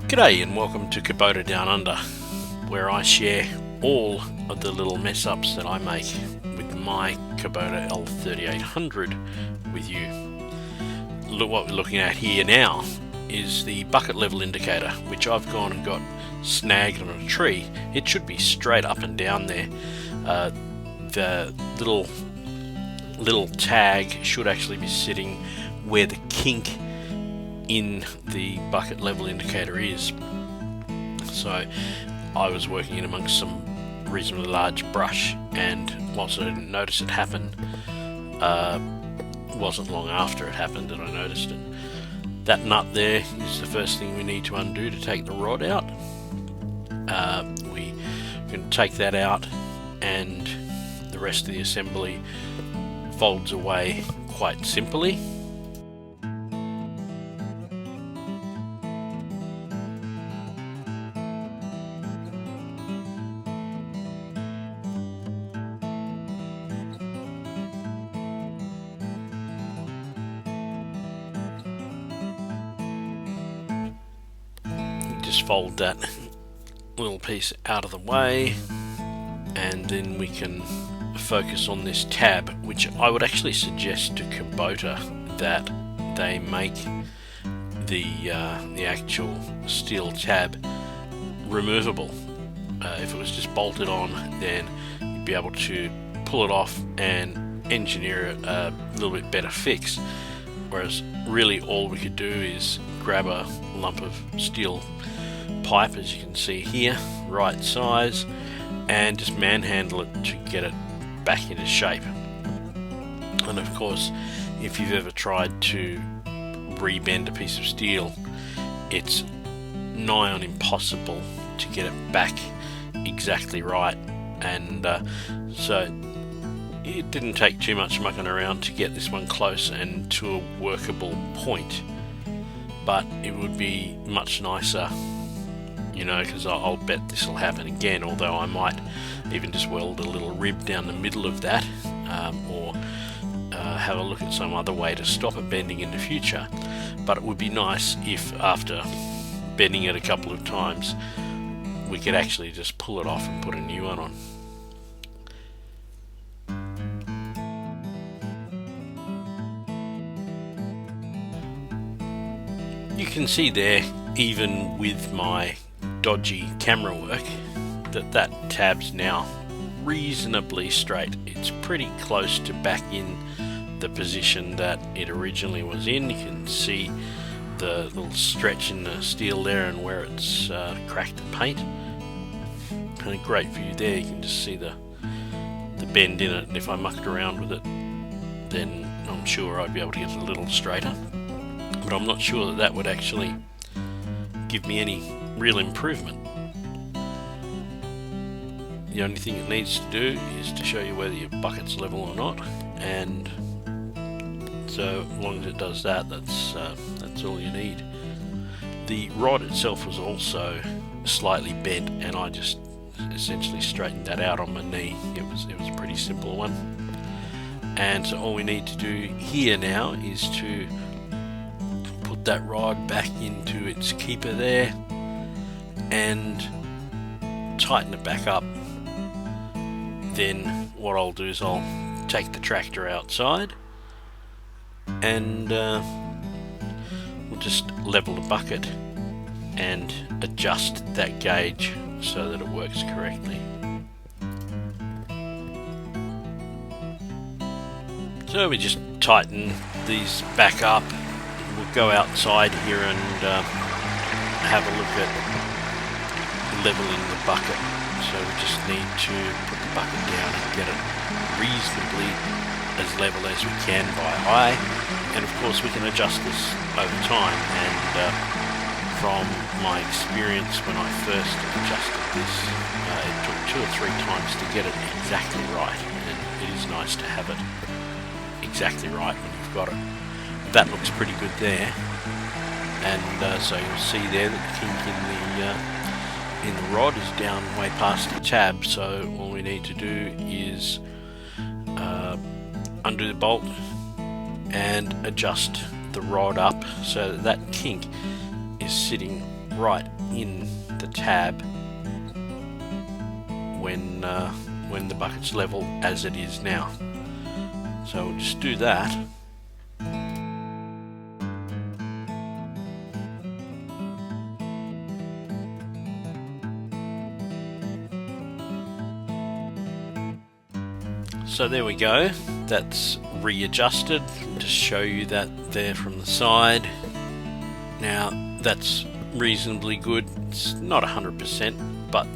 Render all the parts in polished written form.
G'day and welcome to Kubota Down Under, where I share all of the little mess ups that I make with my Kubota L3800 with you. Look, what we're looking at here now is the bucket level indicator, which I've gone and got snagged on a tree. It should be straight up and down there. The little tag should actually be sitting where the kink in the bucket level indicator is. So I was working in amongst some reasonably large brush, and whilst I didn't notice it happen, it wasn't long after it happened that I noticed it. That nut there is the first thing we need to undo to take the rod out. We can take that out, and the rest of the assembly folds away quite simply. Just fold that little piece out of the way, and then we can focus on this tab, which I would actually suggest to Kubota that they make the actual steel tab removable. If it was just bolted on, then you'd be able to pull it off and engineer it a little bit better fix, whereas really all we could do is grab a lump of steel pipe, as you can see here, right size, and just manhandle it to get it back into shape. And of course, if you've ever tried to rebend a piece of steel, it's nigh on impossible to get it back exactly right. And so it didn't take too much mucking around to get this one close and to a workable point, but it would be much nicer, you know, because I'll bet this will happen again, although I might even just weld a little rib down the middle of that, or have a look at some other way to stop it bending in the future. But it would be nice if after bending it a couple of times we could actually just pull it off and put a new one on. You can see there, even with my dodgy camera work, that tab's now reasonably straight. It's pretty close to back in the position that it originally was in. You can see the little stretch in the steel there and where it's cracked the paint. And a great view there, you can just see the bend in it, and if I mucked around with it, then I'm sure I'd be able to get it a little straighter. But I'm not sure that would actually give me any real improvement. The only thing it needs to do is to show you whether your bucket's level or not, and so as long as it does that, that's all you need. The rod itself was also slightly bent, and I just essentially straightened that out on my knee. It was a pretty simple one. And so all we need to do here now is to put that rod back into its keeper there and tighten it back up. Then what I'll do is I'll take the tractor outside, and we'll just level the bucket and adjust that gauge so that it works correctly. So we just tighten these back up. We'll go outside here and have a look at leveling the bucket. So we just need to put the bucket down and get it reasonably as level as we can by eye, and of course we can adjust this over time. And from my experience when I first adjusted this, it took 2 or 3 times to get it exactly right, and it is nice to have it exactly right when you've got it. That looks pretty good there, and so you'll see there that the kink in the rod is down way past the tab. So all we need to do is undo the bolt and adjust the rod up so that that kink is sitting right in the tab when the bucket's level as it is now. So we'll just do that. So there we go, that's readjusted to show you that there from the side. Now that's reasonably good. It's not 100%, but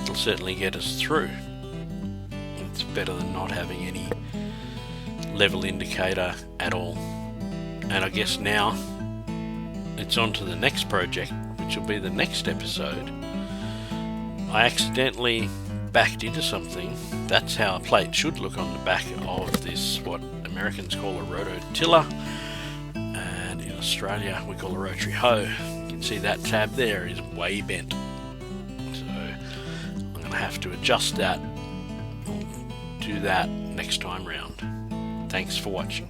it'll certainly get us through. It's better than not having any level indicator at all. And I guess now it's on to the next project, which will be the next episode. I accidentally backed into something. That's how a plate should look on the back of this, what Americans call a rototiller, and in Australia we call a rotary hoe. You can see that tab there is way bent, so I'm going to have to adjust that. I'll do that next time round. Thanks for watching.